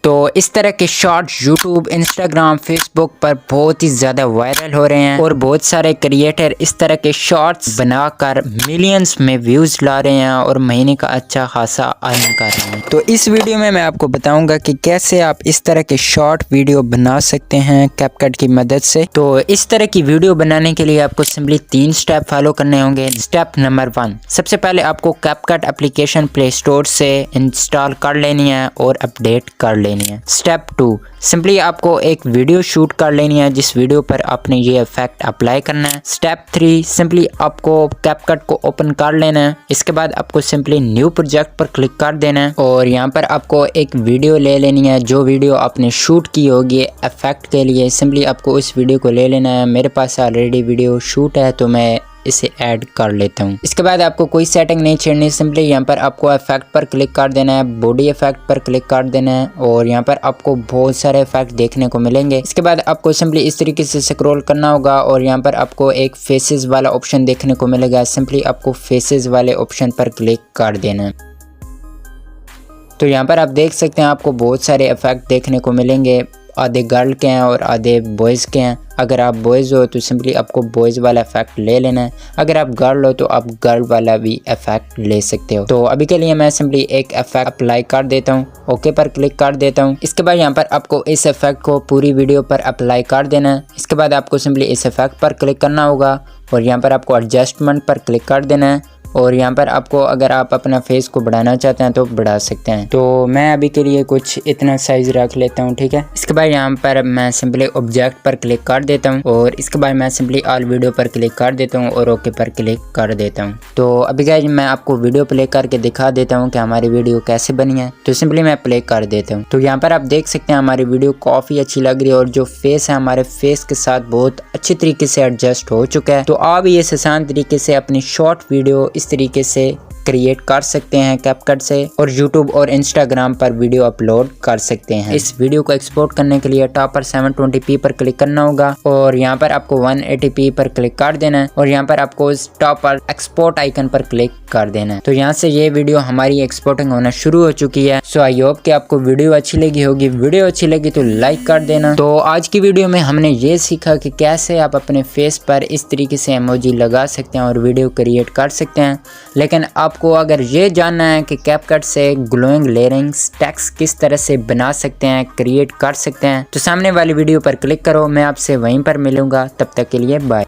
तो इस तरह के शॉर्ट्स यूट्यूब, इंस्टाग्राम, फेसबुक पर बहुत ही ज़्यादा वायरल हो रहे हैं और बहुत सारे क्रिएटर इस तरह के शॉर्ट्स बनाकर मिलियंस में व्यूज़ ला रहे हैं और महीने का अच्छा खासा अर्न कर रहे हैं। तो इस वीडियो में मैं आपको बताऊंगा कि कैसे आप इस तरह के शॉर्ट वीडियो बना सकते हैं कैपकट की मदद से। तो इस तरह की वीडियो बनाने के लिए आपको सिंपली 3 स्टेप फॉलो करने होंगे। स्टेप नंबर 1, सबसे पहले आपको कैपकट एप्लीकेशन प्ले स्टोर से इंस्टॉल कर लेनी है और अपडेट कर लेनी है। स्टेप 2, सिंपली आपको एक वीडियो शूट कर लेनी है जिस वीडियो पर आपने ये इफेक्ट अप्लाई करना है। स्टेप 3, सिंपली आपको कैपकट को ओपन कर लेना है। इसके बाद आपको सिंपली न्यू प्रोजेक्ट पर क्लिक कर देना है और यहाँ पर आपको एक वीडियो ले लेनी है। जो वीडियो आपने शूट की होगी इफेक्ट के लिए, सिंपली आपको उस वीडियो को ले लेना है। मेरे पास ऑलरेडी वीडियो शूट है तो मैं इसे ऐड कर लेता हूँ। इसके बाद आपको कोई सेटिंग नहीं छेड़नी, सिंपली यहाँ पर आपको इफेक्ट पर क्लिक कर देना है, बॉडी इफेक्ट पर क्लिक कर देना है और यहाँ पर आपको बहुत सारे इफेक्ट देखने को मिलेंगे। इसके बाद आपको सिंपली इस तरीके से स्क्रॉल करना होगा और यहाँ पर आपको एक फेसेस वाला ऑप्शन देखने को मिलेगा। सिंपली आपको फेसेस वाले ऑप्शन पर क्लिक कर देना है। तो यहाँ पर आप देख सकते हैं आपको बहुत सारे इफेक्ट देखने को मिलेंगे। आधे गर्ल के हैं और आधे बॉयज़ के हैं। अगर आप बॉयज़ हो तो सिंपली आपको बॉयज़ वाला इफेक्ट ले लेना है। अगर आप गर्ल हो तो आप गर्ल वाला भी इफेक्ट ले सकते हो। तो अभी के लिए मैं सिंपली एक इफेक्ट अप्लाई कर देता हूँ, ओके पर क्लिक कर देता हूँ। इसके बाद यहाँ पर आपको इस इफेक्ट को पूरी वीडियो पर अप्लाई कर देना है। इसके बाद आपको सिंपली इस इफेक्ट पर क्लिक करना होगा और यहाँ पर आपको एडजस्टमेंट पर क्लिक कर देना है और यहाँ पर आपको अगर आप अपना फेस को बढ़ाना चाहते हैं तो बढ़ा सकते हैं। तो मैं अभी के लिए कुछ इतना साइज रख लेता हूँ, ठीक है। इसके बाद यहाँ पर मैं सिंपली ऑब्जेक्ट पर क्लिक कर देता हूँ और इसके बाद मैं सिंपली ऑल वीडियो पर क्लिक कर देता हूँ और ओके पर क्लिक कर देता हूँ। तो अभी गाइस मैं आपको वीडियो प्ले करके दिखा देता हूँ कि हमारी वीडियो कैसे बनी है। तो सिंपली मैं प्ले कर देता हूँ। तो यहाँ पर आप देख सकते हैं हमारी वीडियो काफ़ी अच्छी लग रही है और जो फेस है हमारे फेस के साथ बहुत अच्छी तरीके से एडजस्ट हो चुका है। तो आप ये आसान तरीके से अपनी शॉर्ट वीडियो इस तरीके से क्रिएट कर सकते हैं कैपकट से और YouTube और Instagram पर वीडियो अपलोड कर सकते हैं। इस वीडियो को एक्सपोर्ट करने के लिए टॉप पर 720p पर क्लिक करना होगा और यहाँ पर आपको 180p पर क्लिक कर देना है और यहाँ पर आपको इस टॉप पर एक्सपोर्ट आइकन पर क्लिक कर देना है। तो यहाँ से ये वीडियो हमारी एक्सपोर्टिंग होना शुरू हो चुकी है। सो आई होप कि आपको वीडियो अच्छी लगी होगी। वीडियो अच्छी लगी तो लाइक कर देना। तो आज की वीडियो में हमने ये सीखा कि कैसे आप अपने फेस पर इस तरीके से इमोजी लगा सकते हैं और वीडियो क्रिएट कर सकते हैं। लेकिन आपको अगर ये जानना है कि कैपकट से ग्लोइंग लेयरिंग्स टेक्स्ट किस तरह से बना सकते हैं, क्रिएट कर सकते हैं, तो सामने वाली वीडियो पर क्लिक करो। मैं आपसे वहीं पर मिलूंगा। तब तक के लिए बाय।